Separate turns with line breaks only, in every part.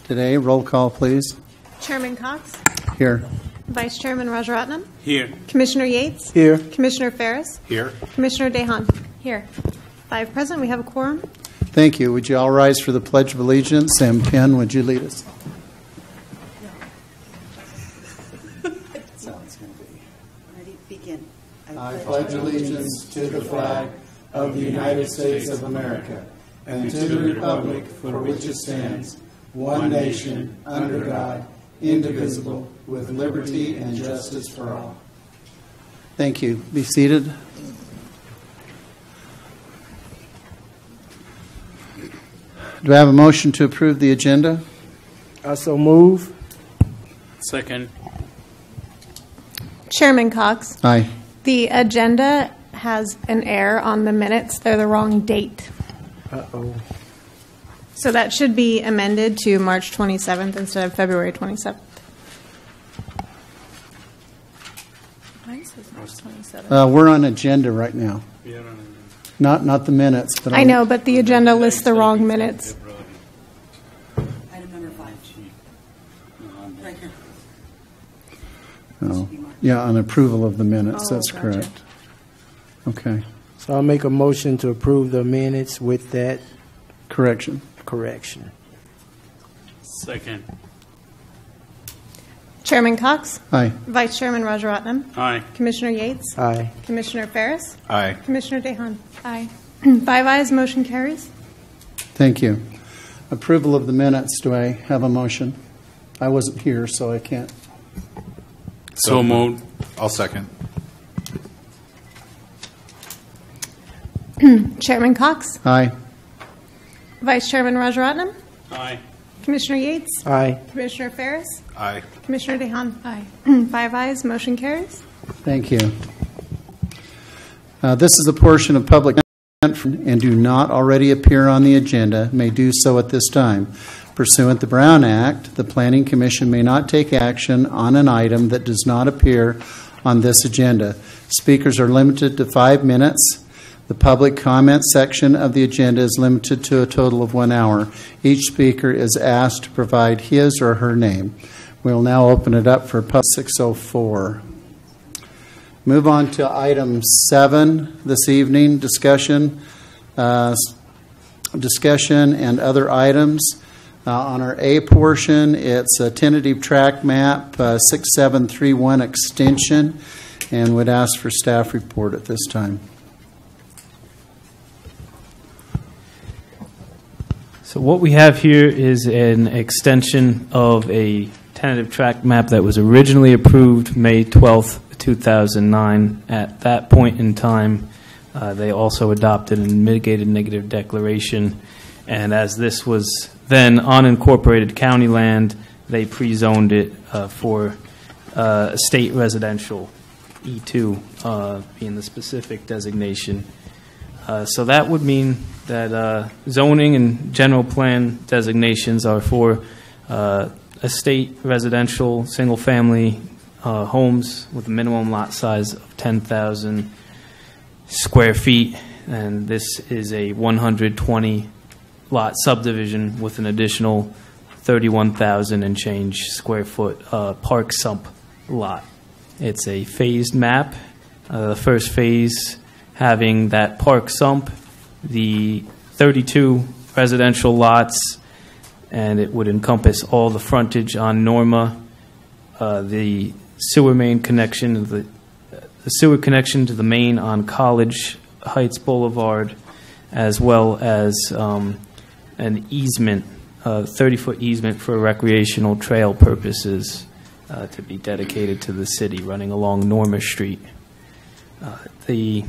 today. Roll call, please.
Chairman Cox.
Here.
Vice Chairman Rajaratnam.
Here.
Commissioner Yates.
Here.
Commissioner Ferris.
Here.
Commissioner Dehan. Here. 5 present. We have a quorum.
Thank you. Would you all rise for the Pledge of Allegiance? And Ken, would you lead us?
Ready? Begin.
I pledge allegiance to the flag of the United States of America and to the republic for which it stands, one nation, under God, indivisible, with liberty and justice for all. Thank you. Be seated. Do I have a motion to approve the agenda?
I so move.
Second.
Chairman Cox.
Aye.
The agenda has an error on the minutes. They're the wrong date.
Uh-oh.
So that should be amended to March 27th instead of February 27th. Mine says March 27th.
We're on agenda right now. Not the minutes. But
I know, but the agenda lists the wrong minutes.
Item number 5. Right here.
Oh. Yeah, on approval of the minutes.
Oh,
That's
gotcha.
correct. Okay.
So I'll make a motion to approve the minutes with that
Correction.
correction.
Second.
Chairman Cox.
Aye.
Vice Chairman Rajaratnam.
Aye.
Commissioner Yates.
Aye.
Commissioner Ferris.
Aye.
Commissioner Dehan. Aye. 5 ayes. Motion carries.
Thank you. Approval of the minutes. Do I have a motion? I wasn't here, so I can't.
So moved.
I'll second.
Chairman Cox.
Aye.
Vice Chairman Rajaratnam.
Aye.
Commissioner Yates.
Aye.
Commissioner Ferris.
Aye.
Commissioner Dehan. Aye. 5 ayes. Motion carries.
Thank you. This is a portion of public and do not already appear on the agenda may do so at this time. Pursuant to the Brown Act, the Planning Commission may not take action on an item that does not appear on this agenda. Speakers are limited to 5 minutes. The public comment section of the agenda is limited to a total of 1 hour. Each speaker is asked to provide his or her name. We'll now open it up for Pub 604. Move on to item 7 this evening, discussion and other items. On our A portion, it's a tentative track map, 6731 extension, and would ask for staff report at this time.
So what we have here is an extension of a tentative track map that was originally approved May 12th, 2009. At that point in time, they also adopted a mitigated negative declaration, and as this was then unincorporated county land, they pre-zoned it for state residential, E2 being the specific designation. So that would mean that zoning and general plan designations are for estate residential single-family homes with a minimum lot size of 10,000 square feet, and this is a 120 lot subdivision with an additional 31,000 and change square foot park sump lot. It's a phased map. The first phase having that park sump, the 32 residential lots, and it would encompass all the frontage on Norma, the sewer main connection, the sewer connection to the main on College Heights Boulevard, as well as an easement, 30-foot easement for recreational trail purposes to be dedicated to the city running along Norma Street. The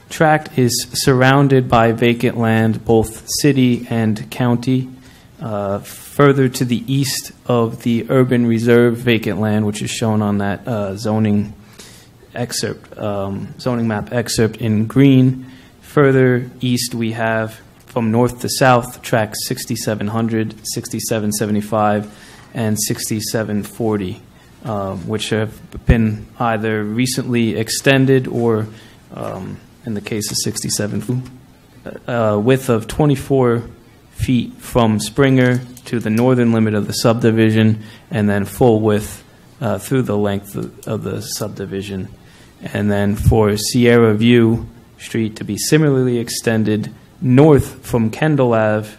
tract is surrounded by vacant land, both city and county. Further to the east of the urban reserve vacant land, which is shown on that zoning map excerpt in green. Further east, we have from north to south tracks 6700, 6775, and 6740, which have been either recently extended or, in the case of 67, width of 24 feet from Springer to the northern limit of the subdivision, and then full width through the length of the subdivision. And then for Sierra View Street to be similarly extended north from Kendall Ave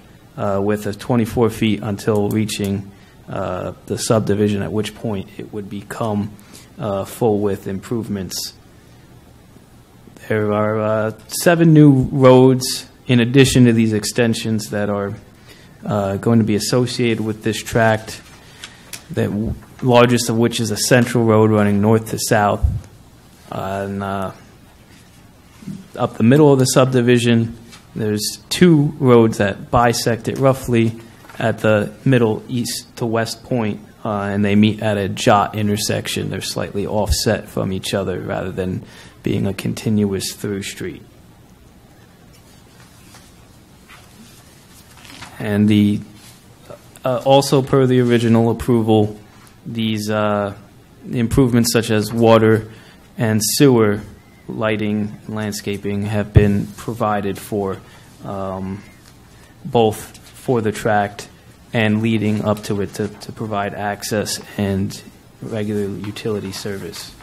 with a 24 feet until reaching the subdivision, at which point it would become full width improvements. There are 7 new roads in addition to these extensions that are going to be associated with this tract, the largest of which is a central road running north to south. And up the middle of the subdivision, there's 2 roads that bisect it roughly at the middle east to west point, and they meet at a jot intersection. They're slightly offset from each other rather than being a continuous through street. And also per the original approval, these improvements such as water and sewer lighting and landscaping have been provided for, both for the tract and leading up to it to provide access and regular utility service.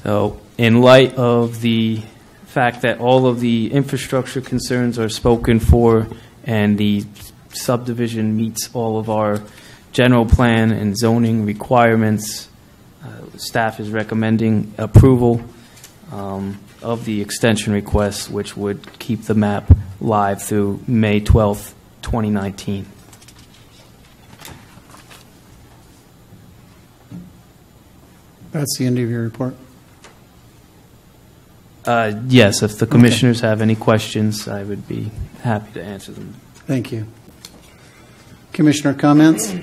So in light of the fact that all of the infrastructure concerns are spoken for and the subdivision meets all of our general plan and zoning requirements, staff is recommending approval of the extension request, which would keep the map live through May 12th, 2019.
That's the end of your report.
Yes, if the commissioners have any questions, I would be happy to answer them.
Thank you. Commissioner comments?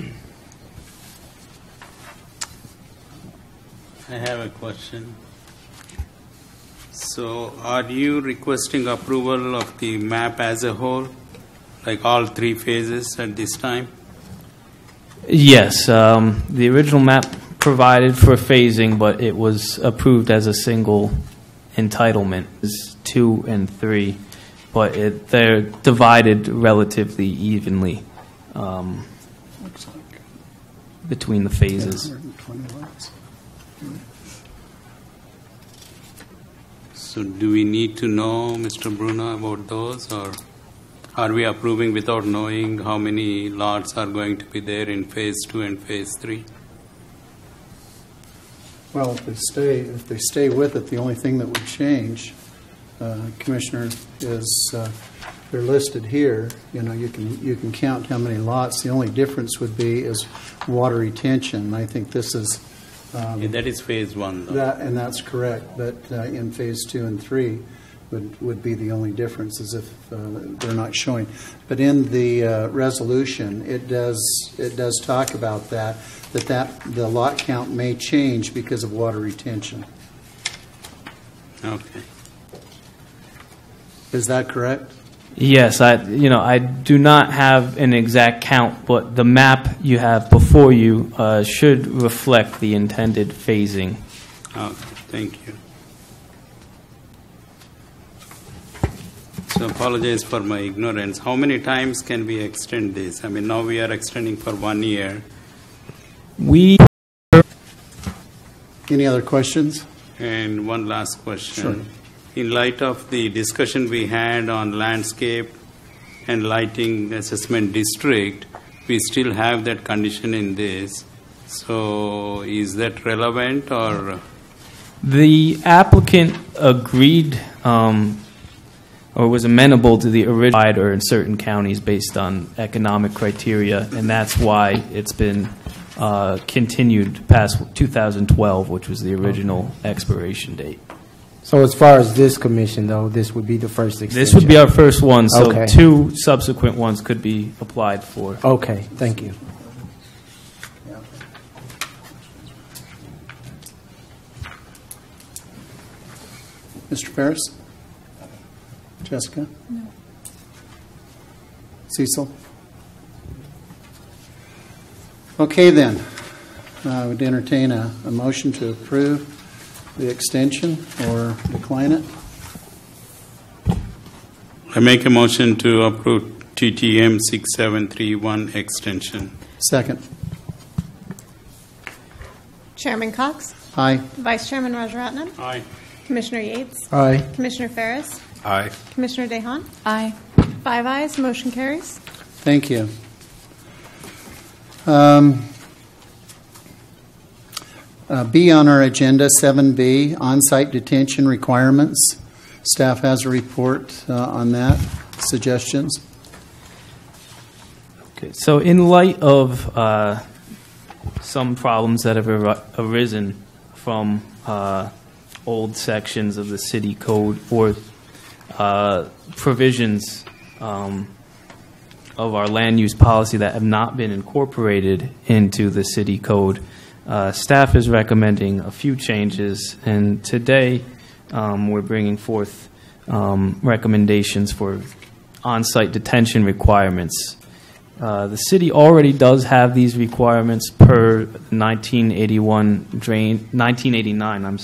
I have a question. So, are you requesting approval of the map as a whole, like all 3 phases at this time?
Yes, the original map provided for phasing, but it was approved as a single entitlement, is 2 and 3, but they're divided relatively evenly
Looks like
between the phases.
120 lots.
So do we need to know, Mr. Bruno, about those, or are we approving without knowing how many lots are going to be there in phase 2 and phase 3?
Well, if they stay with it, the only thing that would change, Commissioner, is they're listed here. You know, you can count how many lots. The only difference would be is water retention. I think this is
That is phase 1, though.
and that's correct. But in phase 2 and 3 would be the only difference, is if they're not showing. But in the resolution, it does talk about that the lot count may change because of water retention.
Okay.
Is that correct?
Yes, I do not have an exact count, but the map you have before you should reflect the intended phasing.
Okay, thank you. So apologize for my ignorance. How many times can we extend this? I mean, now we are extending for 1 year.
Any other questions?
And one last question.
Sure.
In light of the discussion we had on landscape and lighting assessment district, we still have that condition in this. So is that relevant, or?
The applicant agreed or was amenable to the original rider in certain counties based on economic criteria, and that's why it's been continued past 2012, which was the original expiration date.
So as far as this commission, though, this would be the first extension?
This would be our first one, so
Okay.
2 subsequent ones could be applied for.
Okay, thank you.
Mr. Ferris? Jessica? No. Cecil? Okay, then. I would entertain a motion to approve the extension or decline it.
I make a motion to approve TTM 6731 extension.
Second.
Chairman Cox,
Aye.
Vice Chairman Rajaratnam,
Aye.
Commissioner Yates,
Aye.
Commissioner Ferris,
Aye.
Commissioner Dehan.
Aye.
5 ayes, motion carries.
Thank you. B on our agenda, 7B, on-site detention requirements. Staff has a report on that. Suggestions?
Okay, so in light of some problems that have arisen from old sections of the city code or provisions of our land use policy that have not been incorporated into the city code, staff is recommending a few changes, and today we're bringing forth recommendations for on-site detention requirements. The city already does have these requirements per 1989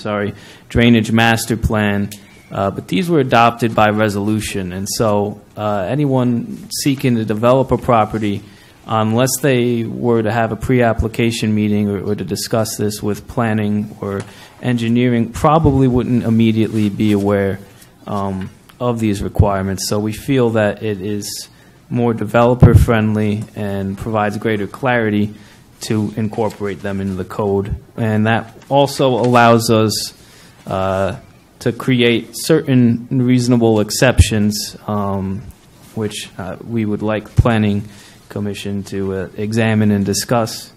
drainage master plan, but these were adopted by resolution, and so anyone seeking to develop a property, unless they were to have a pre-application meeting or to discuss this with planning or engineering, probably wouldn't immediately be aware of these requirements. So we feel that it is more developer-friendly and provides greater clarity to incorporate them into the code. And that also allows us to create certain reasonable exceptions, which we would like Planning Commission to examine and discuss.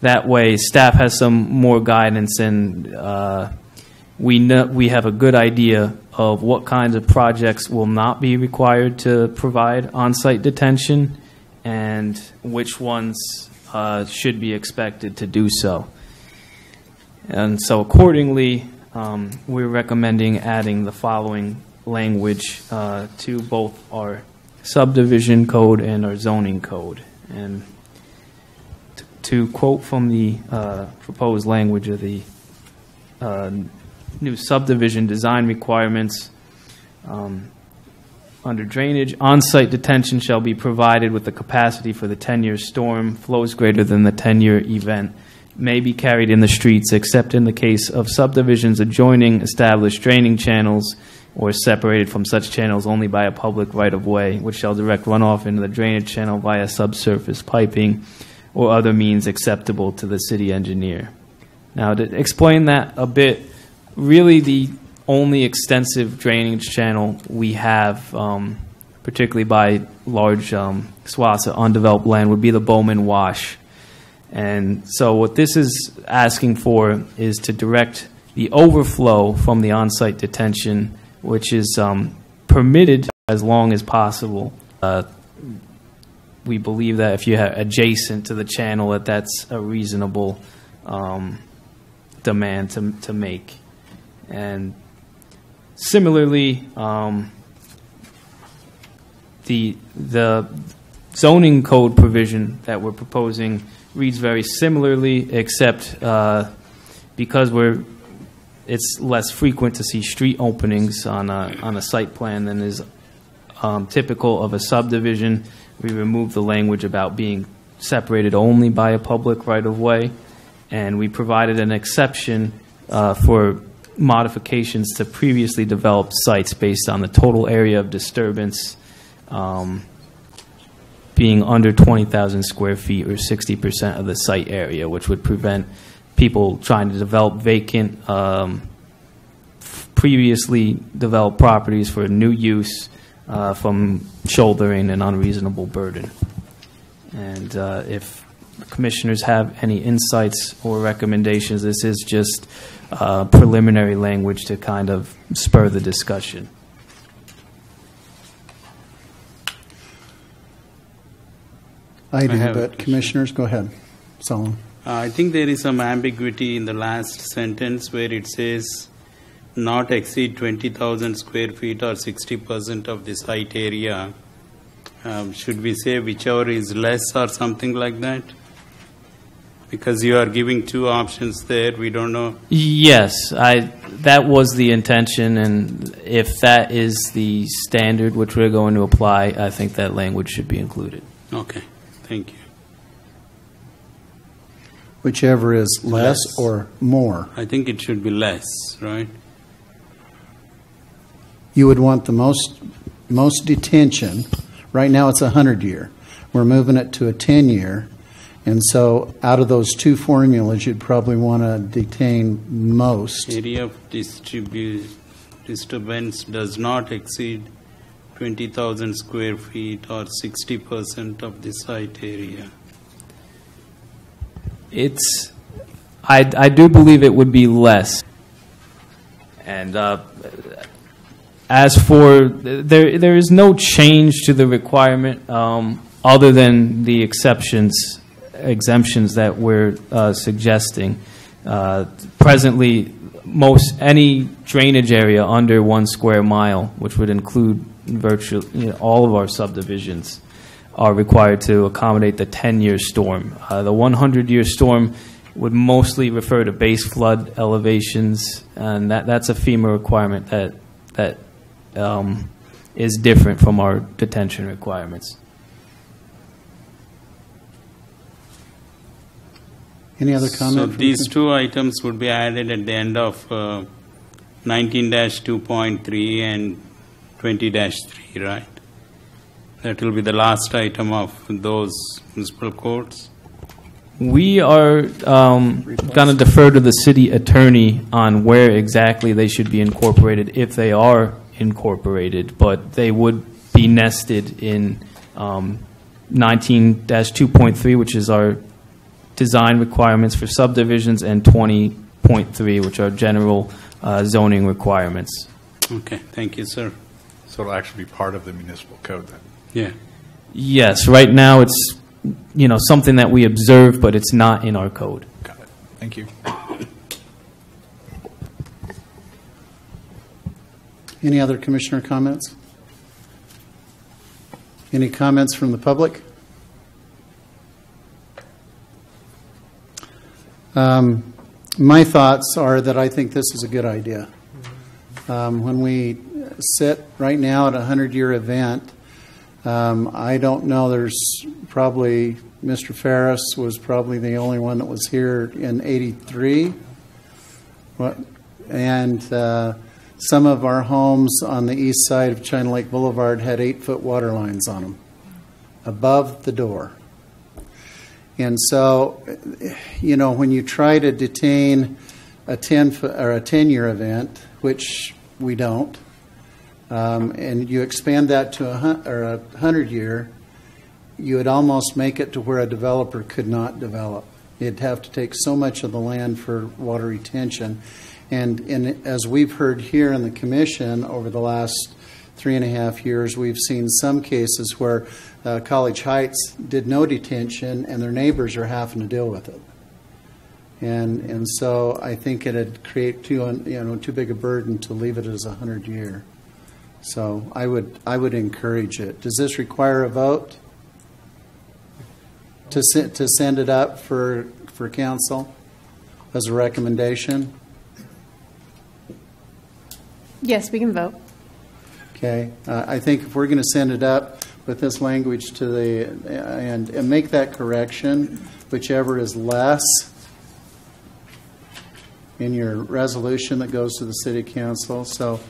That way, staff has some more guidance, and we have a good idea of what kinds of projects will not be required to provide on-site detention and which ones should be expected to do so. And so accordingly, we're recommending adding the following language to both our subdivision code and our zoning code. And to quote from the proposed language of the new subdivision design requirements, under drainage, on-site detention shall be provided with the capacity for the 10-year storm, flows greater than the 10-year event, may be carried in the streets except in the case of subdivisions adjoining established draining channels or separated from such channels only by a public right-of-way, which shall direct runoff into the drainage channel via subsurface piping or other means acceptable to the city engineer. Now, to explain that a bit, really the only extensive drainage channel we have, particularly by large swaths of undeveloped land, would be the Bowman Wash. And so what this is asking for is to direct the overflow from the on-site detention, which is permitted as long as possible. We believe that if you have adjacent to the channel, that's a reasonable demand to make. And similarly, the zoning code provision that we're proposing reads very similarly, except because it's less frequent to see street openings on a site plan than is typical of a subdivision. We remove the language about being separated only by a public right-of-way, and we provided an exception for modifications to previously developed sites based on the total area of disturbance being under 20,000 square feet or 60% of the site area, which would prevent people trying to develop vacant, previously developed properties for new use from shouldering an unreasonable burden. And if commissioners have any insights or recommendations, this is just preliminary language to kind of spur the discussion.
I do,
have-
but commissioners, go ahead. Solomon.
I think there is some ambiguity in the last sentence where it says not exceed 20,000 square feet or 60% of the site area. Should we say whichever is less or something like that? Because you are giving two options there, we don't know.
Yes, that was the intention, and if that is the standard which we're going to apply, I think that language should be included.
Okay, thank you.
Whichever is less or more.
I think it should be less, right?
You would want the most detention. Right now it's 100-year. We're moving it to a 10-year. And so out of those two formulas, you'd probably want to detain most.
Area of disturbance does not exceed 20,000 square feet or 60% of the site area.
I do believe it would be less. And as for, there is no change to the requirement other than the exemptions that we're suggesting. Presently, any drainage area under 1 square mile, which would include virtually all of our subdivisions, are required to accommodate the 10-year storm. The 100-year storm would mostly refer to base flood elevations, and that's a FEMA requirement that is different from our detention requirements.
Any other comment?
So these two items would be added at the end of 19-2.3 and 20-3, right? That will be the last item of those municipal codes.
We are going to defer to the city attorney on where exactly they should be incorporated, if they are incorporated, but they would be nested in 19-2.3, which is our design requirements for subdivisions, and 20.3, which are general zoning requirements.
Okay, thank you, sir.
So it'll actually be part of the municipal code then?
Yeah.
Yes, right now it's something that we observe, but it's not in our code.
Got it. Thank you.
Any other commissioner comments? Any comments from the public? My thoughts are that I think this is a good idea. When we sit right now at a 100-year event, I don't know, there's probably, Mr. Ferris was probably the only one that was here in '83. And some of our homes on the east side of China Lake Boulevard had 8-foot water lines on them above the door. And so, when you try to detain a 10-year event, which we don't, and you expand that to a 100-year, you would almost make it to where a developer could not develop. It'd have to take so much of the land for water retention. And as we've heard here in the commission over the last 3.5 years, we've seen some cases where College Heights did no detention and their neighbors are having to deal with it. And so I think it'd create too big a burden to leave it as a 100-year. So I would encourage it. Does this require a vote to send it up for council as a recommendation?
Yes, we can vote.
Okay. I think if we're going to send it up with this language to and make that correction, whichever is less in your resolution that goes to the city council. So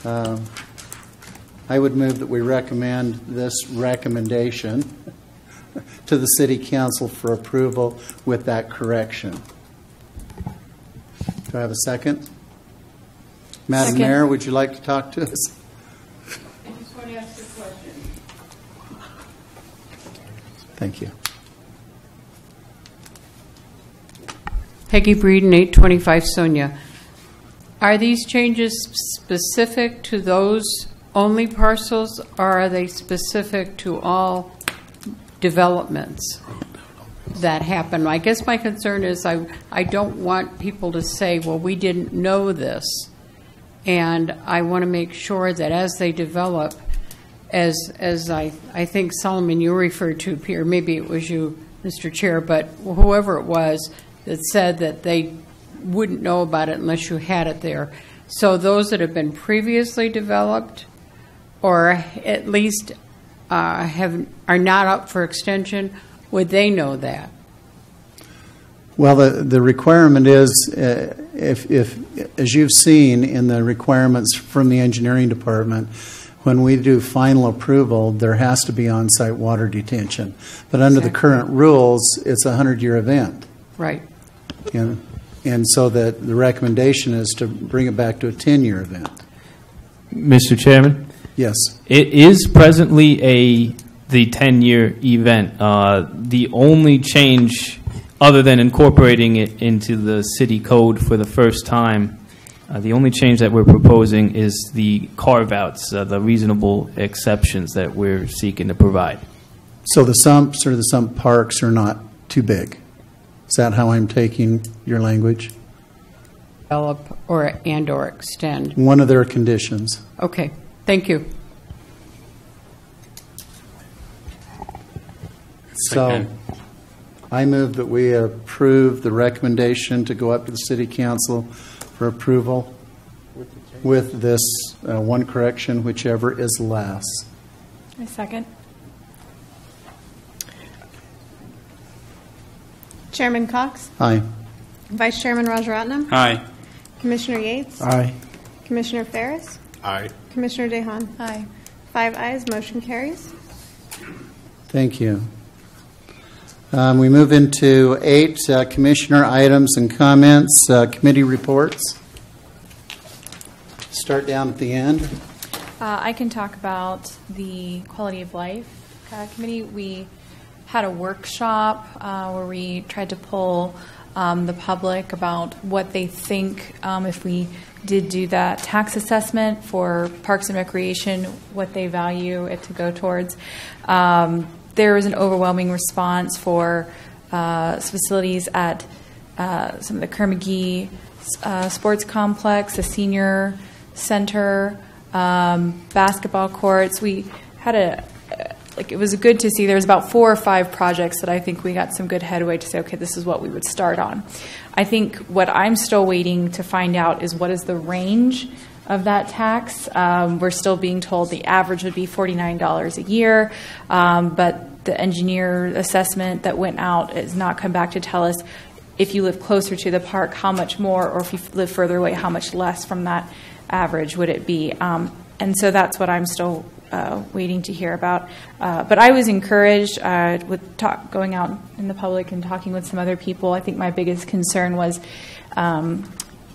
I would move that we recommend this recommendation to the city council for approval with that correction. Do I have a second? Madam
Second.
Mayor, would you like to talk to us?
I just want to ask a question.
Thank you.
Peggy Breeden, 825 Sonia. Are these changes specific to those only parcels, or are they specific to all developments that happen? I guess my concern is I don't want people to say, well, we didn't know this. And I want to make sure that as they develop, as I think, Solomon, you referred to, Pierre, maybe it was you, Mr. Chair, but whoever it was that said that they wouldn't know about it unless you had it there. So those that have been previously developed, or at least are not up for extension, would they know that?
Well, the requirement is, if as you've seen in the requirements from the engineering department, when we do final approval, there has to be on-site water detention. But under the current rules, it's a 100-year event.
Right.
And so that the recommendation is to bring it back to a 10-year event.
Mr. Chairman,
Yes.
it is presently the 10-year event. The only change, other than incorporating it into the city code for the first time, the only change that we're proposing is the carve-outs, the reasonable exceptions that we're seeking to provide.
So the sumps or the sump parks are not too big. Is that how I'm taking your language?
Develop or extend.
One of their conditions.
Okay, thank you.
So
Second.
I move that we approve the recommendation to go up to the city council for approval with this one correction, whichever is less.
I second. Chairman Cox,
Aye.
Vice Chairman Rajaratnam,
Aye.
Commissioner Yates,
Aye.
Commissioner Ferris,
Aye.
Commissioner Dehan. Aye. 5 ayes, motion carries.
Thank you. We move into 8 commissioner items and comments, committee reports. Start down at the end.
I can talk about the Quality of Life Committee. We had a workshop where we tried to poll the public about what they think if we did do that tax assessment for Parks and Recreation, what they value it to go towards. There was an overwhelming response for facilities at some of the Kerr-McGee Sports Complex, the Senior Center, basketball courts. We had it was good to see there was about 4 or 5 projects that I think we got some good headway to say, okay, this is what we would start on. I think what I'm still waiting to find out is what is the range of that tax. We're still being told the average would be $49 a year, but the engineer assessment that went out has not come back to tell us if you live closer to the park, how much more, or if you live further away, how much less from that average would it be. And so that's what I'm still waiting to hear about. But I was encouraged with going out in the public and talking with some other people. I think my biggest concern was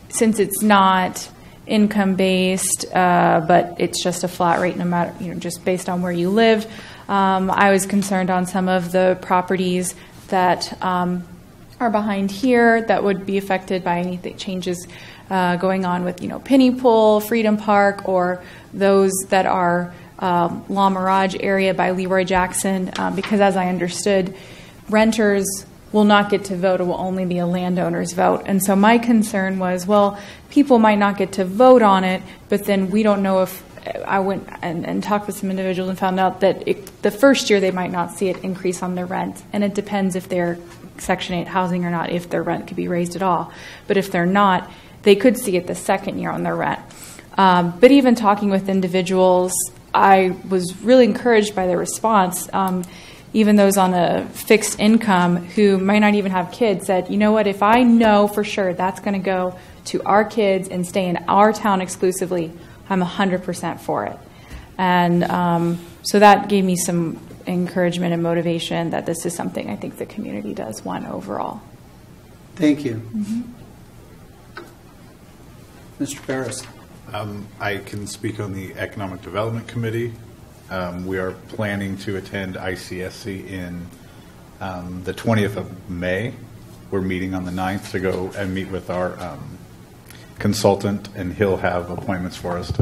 since it's not income-based, but it's just a flat rate no matter, just based on where you live. I was concerned on some of the properties that are behind here that would be affected by any changes going on with, Penny Pool, Freedom Park, or those that are La Mirage area by Leroy Jackson, because as I understood, renters will not get to vote. It will only be a landowner's vote. And so my concern was, well, people might not get to vote on it, but then we don't know if I went and talked with some individuals and found out that the first year they might not see it increase on their rent. And it depends if they're Section 8 housing or not, if their rent could be raised at all. But if they're not, they could see it the second year on their rent. But even talking with individuals, I was really encouraged by their response. Even those on a fixed income who might not even have kids said, you know what, if I know for sure that's going to go to our kids and stay in our town exclusively, I'm 100% for it. And so that gave me some encouragement and motivation that this is something I think the community does want overall.
Thank you. Mr. Ferris.
I can speak on the Economic Development Committee. We are planning to attend ICSC in the 20th of May. We're meeting on the 9th to go and meet with our consultant, and he'll have appointments for us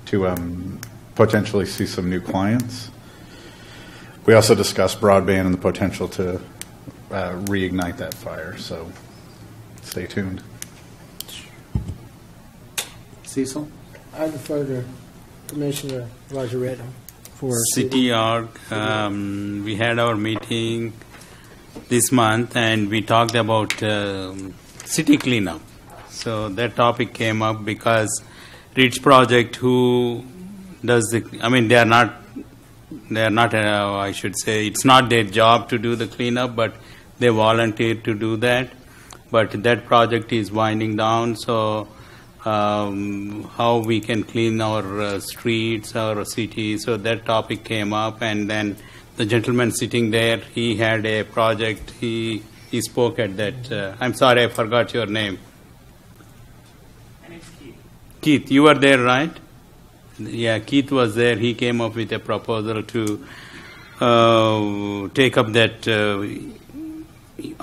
to potentially see some new clients. We also discussed broadband and the potential to reignite that fire, so stay tuned.
Cecil?
I defer to Commissioner Rajaratnam for
City Org, we had our meeting this month, and we talked about city cleanup. So that topic came up because Ridge Project, who does the, I mean, they are not, I should say, it's not their job to do the cleanup, but they volunteered to do that. But that project is winding down, so how we can clean our streets, our cities, so that topic came up, and then the gentleman sitting there, he had a project, he spoke at that, I'm sorry, I forgot your name. Keith, you were there, right? Yeah, Keith was there. He came up with a proposal to take up that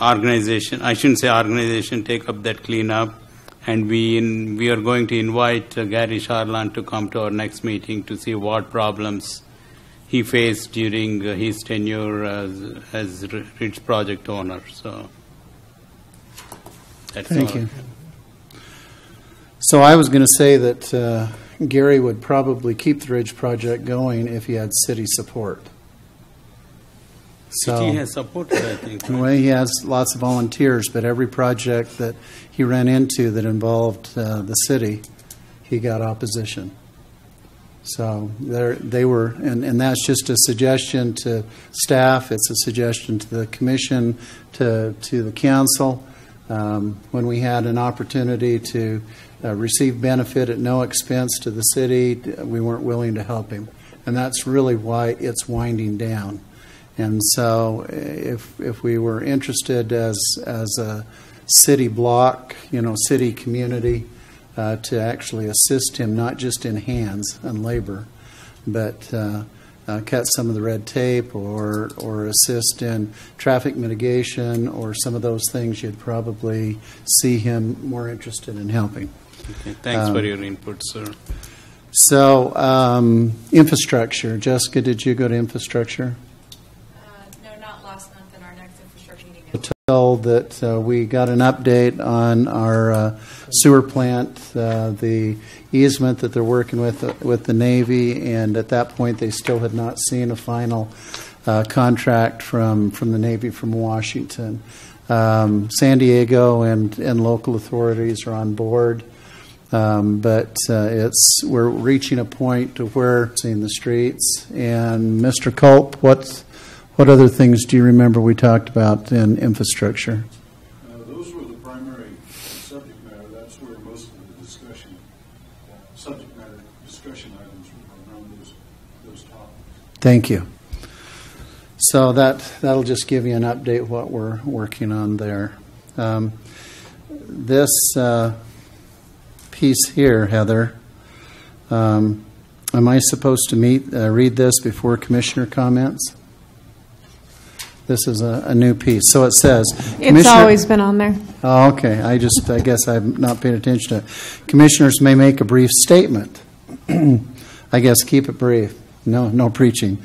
organization. I shouldn't say organization, take up that cleanup. And we are going to invite Gary Charland to come to our next meeting to see what problems he faced during his tenure as Ridge Project owner. So that's
Thank
all.
you. So I was going to say that Gary would probably keep the Ridge Project going if he had city support.
City has supported, I think.
In a way, he has lots of volunteers, but every project that he ran into that involved the city, he got opposition. So they were, and that's just a suggestion to staff. It's a suggestion to the commission, to the council. When we had an opportunity to receive benefit at no expense to the city, we weren't willing to help him. And that's really why it's winding down. And so if we were interested as a city block, city community, to actually assist him, not just in hands and labor, but cut some of the red tape or assist in traffic mitigation or some of those things, you'd probably see him more interested in helping.
Okay, thanks for your input, sir.
So, infrastructure. Jessica, did you go to infrastructure?
No, not last month in our next infrastructure meeting.
Told that we got an update on our sewer plant, the easement that they're working with the Navy, and at that point they still had not seen a final contract from the Navy from Washington. San Diego and local authorities are on board, but we're reaching a point to where seeing the streets. And Mr. Culp, what other things do you remember we talked about in infrastructure?
Those were the primary subject matter. That's where most of the discussion, subject matter discussion items were around those topics.
Thank you. So that'll just give you an update of what we're working on there. This piece here, Heather, am I supposed to read this before commissioner comments? This is a new piece. So it says...
It's always been on there.
Oh, okay. I guess I've not paid attention to it. Commissioners may make a brief statement. I guess keep it brief. No preaching.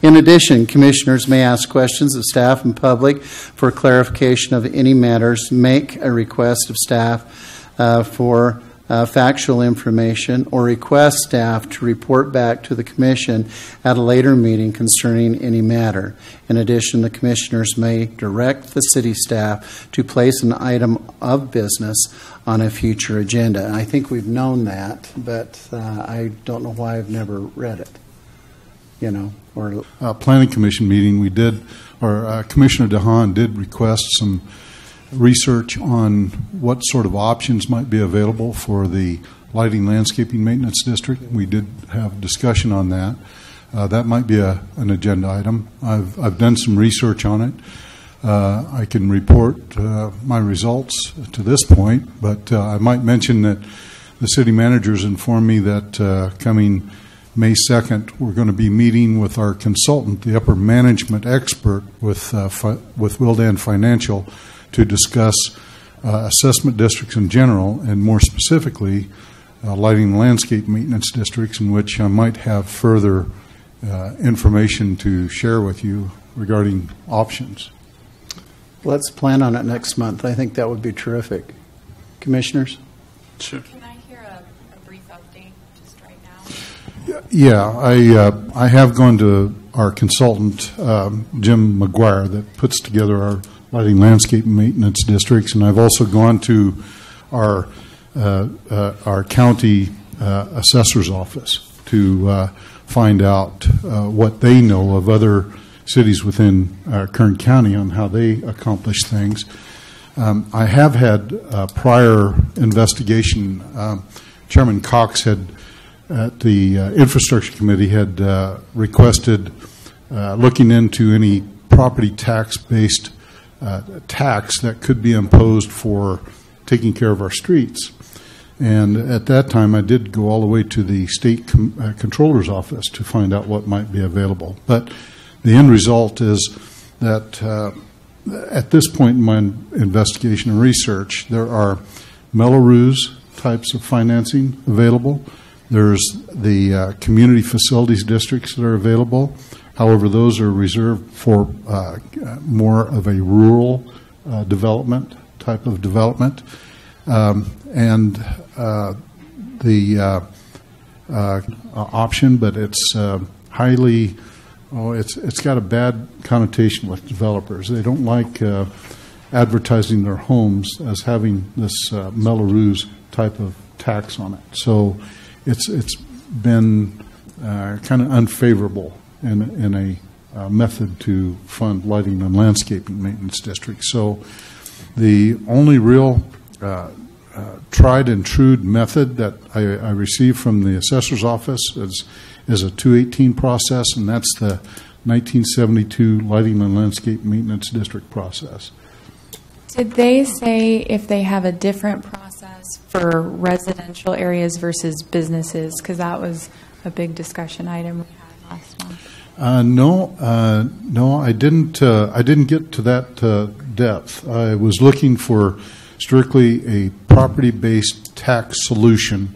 In addition, commissioners may ask questions of staff and public for clarification of any matters, make a request of staff for factual information, or request staff to report back to the commission at a later meeting concerning any matter. In addition, the commissioners may direct the city staff to place an item of business on a future agenda. And I think we've known that, but I don't know why I've never read it.
Planning Commission meeting, Commissioner DeHaan did request some research on what sort of options might be available for the lighting landscaping maintenance district. We did have discussion on that. That might be an agenda item. I've done some research on it. I can report my results to this point, but I might mention that the city managers informed me that coming May 2nd, we're going to be meeting with our consultant, the upper management expert with Wildan Financial, to discuss assessment districts in general, and more specifically, lighting and landscape maintenance districts, in which I might have further information to share with you regarding options.
Let's plan on it next month. I think that would be terrific. Commissioners?
Sure.
Can I hear a brief update just right now?
Yeah, I have gone to our consultant, Jim McGuire, that puts together our lighting landscape maintenance districts, and I've also gone to our county assessor's office to find out what they know of other cities within Kern County on how they accomplish things. I have had prior investigation. Chairman Cox had, at the Infrastructure Committee, had requested looking into any property tax-based tax that could be imposed for taking care of our streets. And at that time, I did go all the way to the state controller's office to find out what might be available. But the end result is that at this point in my investigation and research, there are Mello-Roos types of financing available. There's the community facilities districts that are available. However, those are reserved for more of a rural development type of development. And the option, but it's highly, it's got a bad connotation with developers. They don't like advertising their homes as having this Mello-Roos type of tax on it. So it's been kind of unfavorable in a method to fund lighting and landscaping maintenance districts. So the only real tried and true method that I received from the assessor's office is a 218 process, and that's the 1972 Lighting and Landscape Maintenance District process.
Did they say if they have a different process for residential areas versus businesses? Because that was a big discussion item we had last month. No, I didn't. I didn't get to that depth. I was looking for strictly a property-based tax solution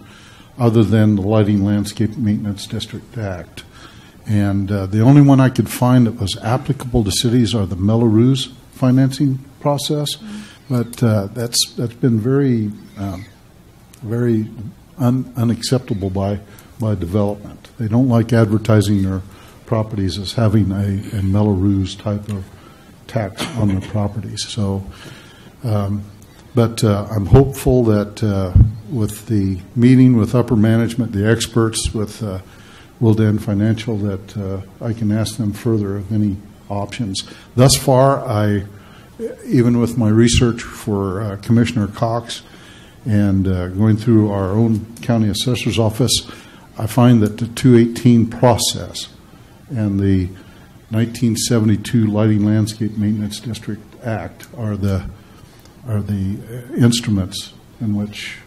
other than the Lighting Landscape Maintenance District Act. And the only one I could find that was applicable to cities are the Mello-Roos financing process. But that's been very, very unacceptable by development. They don't like advertising their properties as having a Mello-Roos type of tax on their properties. So, but I'm hopeful that with the meeting with upper management, the experts with Willdan Financial, that I can ask them further of any options. Thus far, even with my research for Commissioner Cox and going through our own county assessor's office, I find that the 218 process and the 1972 Lighting Landscape Maintenance District Act are the instruments in which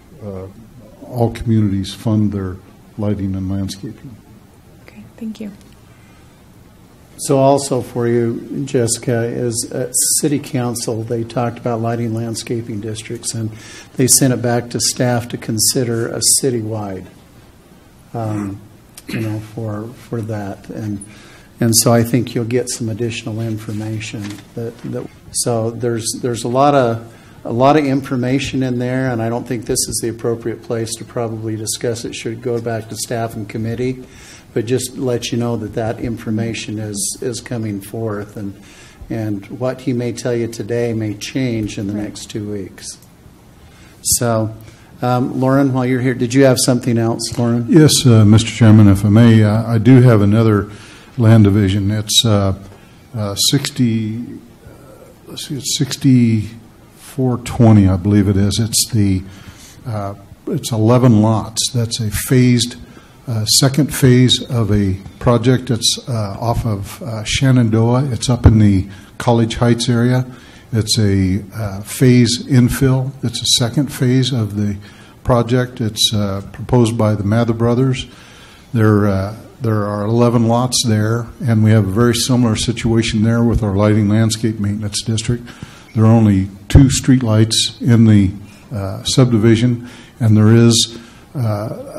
all communities fund their lighting and landscaping. Okay, thank you.
So also for you, Jessica, is at City Council, they talked about lighting landscaping districts, and they sent it back to staff to consider a citywide, for that. And so I think you'll get some additional information. So there's a lot of information in there, and I don't think this is the appropriate place to probably discuss it. Should go back to staff and committee. But just let you know that information is coming forth, and what he may tell you today may change in the next 2 weeks. So, Lauren, while you're here, did you have something else, Lauren?
Yes, Mr. Chairman, if I may, I do have another land division. It's 6420, I believe it is. It's 11 lots. That's a phased. Second phase of a project that's off of Shenandoah. It's up in the College Heights area. It's a phase infill. It's a second phase of the project. It's proposed by the Mather Brothers. There are 11 lots there, and we have a very similar situation there with our Lighting Landscape Maintenance District. There are only 2 street lights in the subdivision, and there is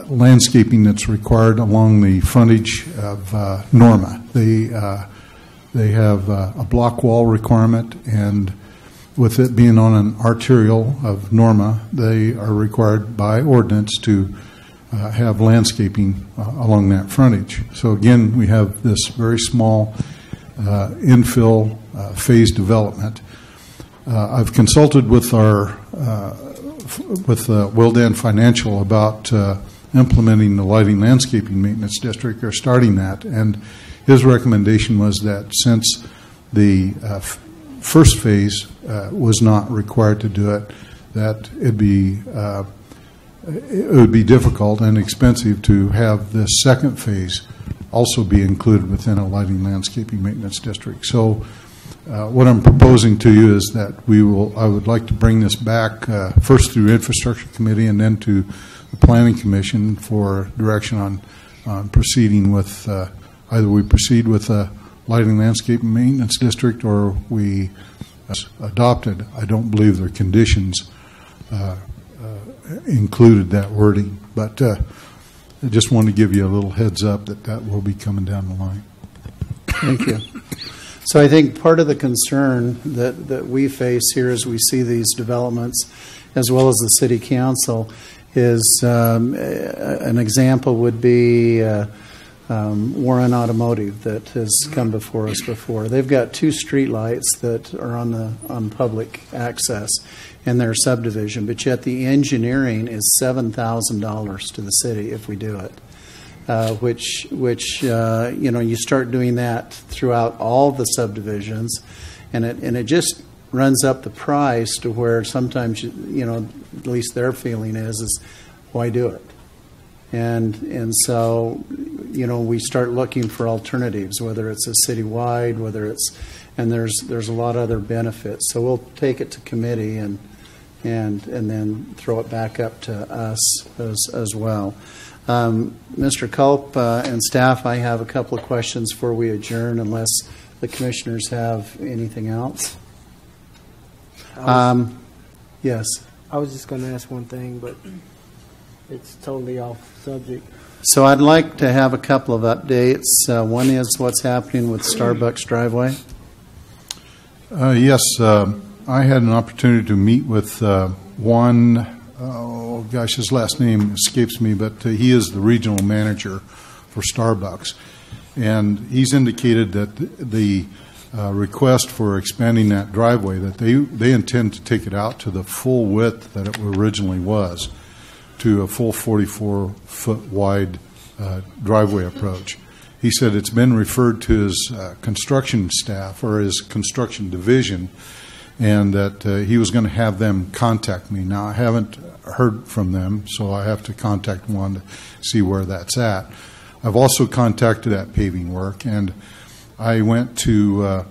landscaping that's required along the frontage of Norma. They have a block wall requirement, and with it being on an arterial of Norma, they are required by ordinance to have landscaping along that frontage. So again, we have this very small infill phase development. I've consulted with our Wildan Financial about implementing the lighting landscaping maintenance district, or starting that, and his recommendation was that since the first phase was not required to do it, that it would be difficult and expensive to have this second phase also be included within a lighting landscaping maintenance district. So what I'm proposing to you is that I would like to bring this back first through Infrastructure Committee and then to the Planning Commission for direction on proceeding with, either we proceed with a lighting landscaping maintenance district or we adopted. I don't believe their conditions included that wording, but I just wanted to give you a little heads up that will be coming down the line.
Thank you. So I think part of the concern that we face here as we see these developments, as well as the City Council, is an example would be Warren Automotive that has come before us before. They've got 2 street lights that are on public access in their subdivision, but yet the engineering is $7,000 to the city if we do it. Which you start doing that throughout all the subdivisions, and it just runs up the price to where sometimes at least their feeling is why do it, and so we start looking for alternatives, whether it's a citywide, and there's a lot of other benefits. So we'll take it to committee and then throw it back up to us as well. Mr. Culp and staff, I have a couple of questions before we adjourn, unless the commissioners have anything else. Yes.
I was just going to ask one thing, but it's totally off subject.
So I'd like to have a couple of updates. One is what's happening with Starbucks driveway.
Yes, I had an opportunity to meet with one. Oh gosh, his last name escapes me, but he is the regional manager for Starbucks, and he's indicated that the request for expanding that driveway, that they intend to take it out to the full width that it originally was, to a full 44-foot wide driveway approach. He said it's been referred to his construction staff or his construction division, and that he was going to have them contact me. Now, I haven't heard from them, so I have to contact one to see where that's at. I've also contacted that paving work, and I went to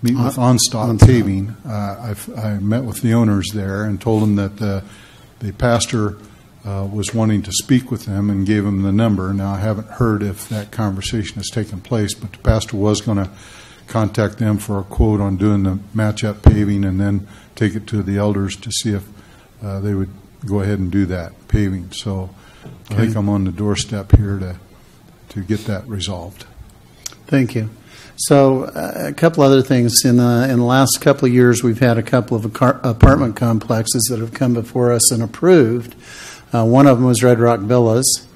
meet with OnStop Paving. I met with the owners there and told them that the pastor was wanting to speak with them and gave him the number. Now, I haven't heard if that conversation has taken place, but the pastor was going to contact them for a quote on doing the match-up paving and then take it to the elders to see if they would go ahead and do that paving. So I think I'm on the doorstep here to get that resolved.
Thank you. So a couple other things. In the last couple of years, we've had a couple of apartment complexes that have come before us and approved. One of them was Red Rock Villas.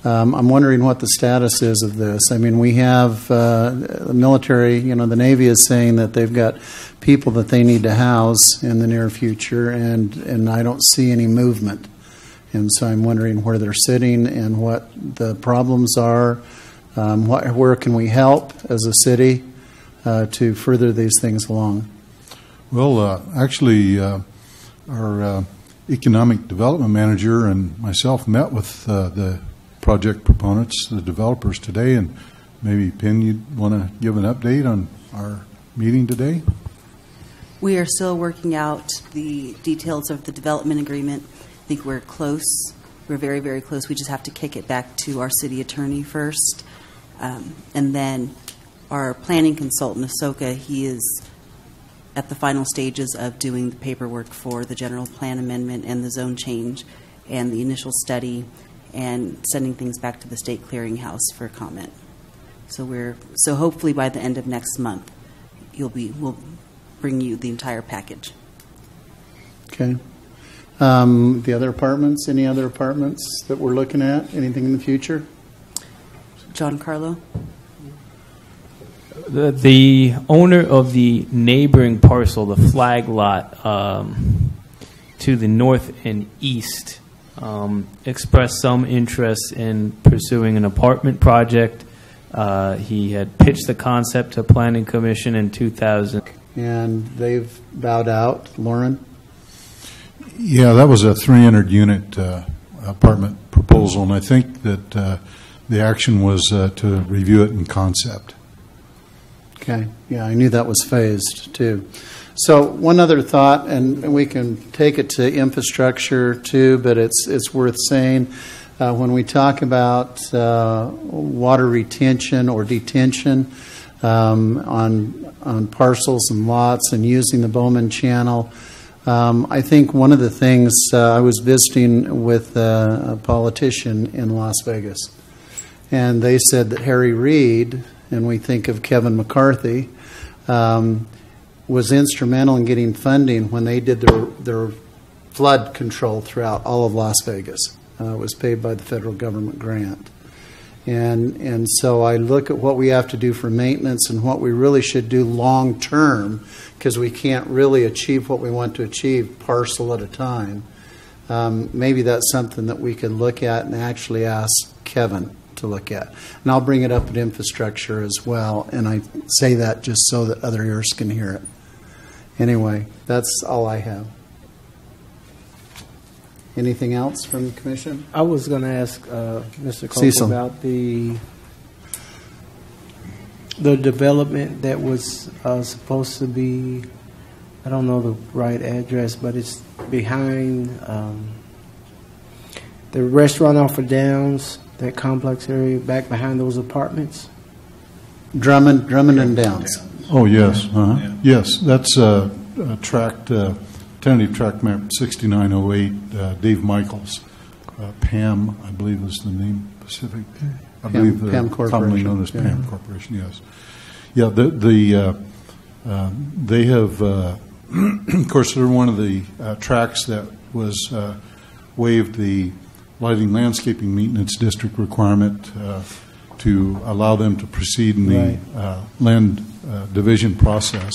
I'm wondering what the status is of this. I mean, we have the military, the Navy is saying that they've got people that they need to house in the near future, and I don't see any movement. And so I'm wondering where they're sitting and what the problems are. Where can we help as a city to further these things along?
Well, actually, our economic development manager and myself met with the project proponents, the developers today, and maybe, Penn, you'd want to give an update on our meeting today?
We are still working out the details of the development agreement. I think we're close. We're very, very close. We just have to kick it back to our city attorney first. And then our planning consultant, Ahsoka, he is at the final stages of doing the paperwork for the general plan amendment and the zone change and the initial study, and sending things back to the state clearinghouse for comment. So hopefully by the end of next month, we'll bring you the entire package.
Okay. The other apartments, any other apartments that we're looking at? Anything in the future?
John Carlo?
The owner of the neighboring parcel, the flag lot to the north and east, expressed some interest in pursuing an apartment project. He had pitched the concept to Planning Commission in 2000.
And they've bowed out. Lauren?
Yeah, that was a 300-unit apartment proposal, and I think that the action was to review it in concept.
Okay. Yeah, I knew that was phased, too. So one other thought, and we can take it to infrastructure, too, but it's worth saying. When we talk about water retention or detention on parcels and lots and using the Bowman Channel, I think one of the things, I was visiting with a politician in Las Vegas, and they said that Harry Reid, and we think of Kevin McCarthy, was instrumental in getting funding when they did their flood control throughout all of Las Vegas. It was paid by the federal government grant. And so I look at what we have to do for maintenance and what we really should do long term, because we can't really achieve what we want to achieve parcel at a time. Maybe that's something that we could look at and actually ask Kevin to look at. And I'll bring it up at infrastructure as well, and I say that just so that other ears can hear it. Anyway, that's all I have. Anything else from the Commission?
I was going to ask Mr. Cope
Cecil.
about the development that was supposed to be, I don't know the right address, but it's behind the restaurant off of Downs, that complex area back behind those apartments.
Drummond and Downs.
Oh, yes. Yes, that's tract, tentative tract map 6908, Dave Michaels. PAM, I believe is the name, Pacific. I believe
PAM
commonly
Corporation.
known as
Yeah.
PAM Corporation, yes. Yeah, they have, of course, they're one of the tracts that was waived the lighting landscaping maintenance district requirement to allow them to proceed in the land division process.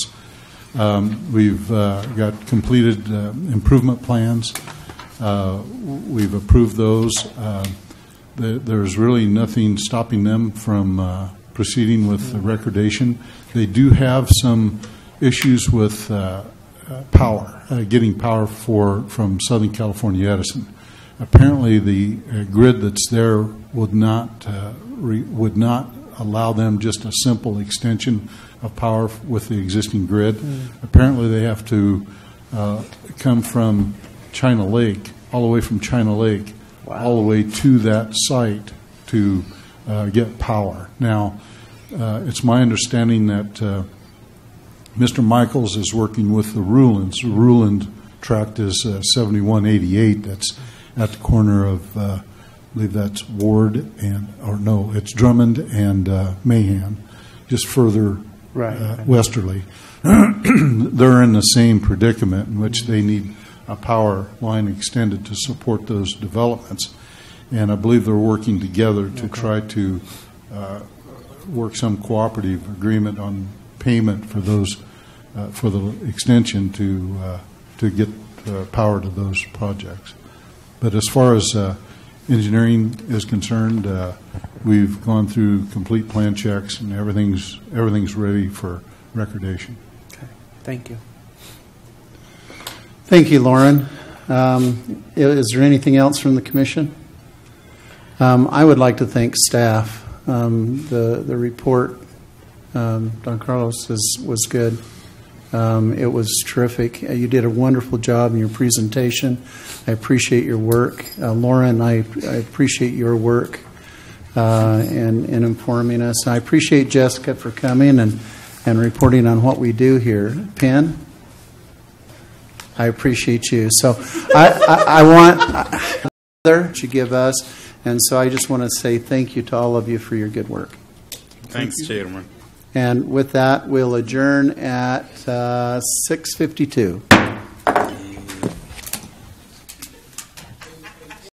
We've got completed improvement plans. We've approved those. There's really nothing stopping them from proceeding with the recordation. They do have some issues with power, getting power from Southern California Edison. Apparently, the grid that's there would not allow them just a simple extension of power with the existing grid. Apparently, they have to come from China Lake, all the way from China Lake, all the way to that site to get power. Now, it's my understanding that Mr. Michaels is working with the Rulands. The Ruland tract is 7188. That's at the corner of, I believe that's Ward it's Drummond and Mahan, just further westerly. They're in the same predicament in which they need a power line extended to support those developments. And I believe they're working together to try to work some cooperative agreement on payment for those, for the extension to get power to those projects. But as far as engineering is concerned, we've gone through complete plan checks and everything's ready for recordation.
Okay, thank you.
Thank you, Lauren. Is there anything else from the Commission? I would like to thank staff. The report, Don Carlos, was good. It was terrific. You did a wonderful job in your presentation. I appreciate your work. Lauren, I appreciate your work in informing us. I appreciate Jessica for coming and reporting on what we do here. Penn, I appreciate you. So I want to give us, and so I just want to say thank you to all of you for your good work.
Thanks, Chairman.
And with that, we'll adjourn at 6:52.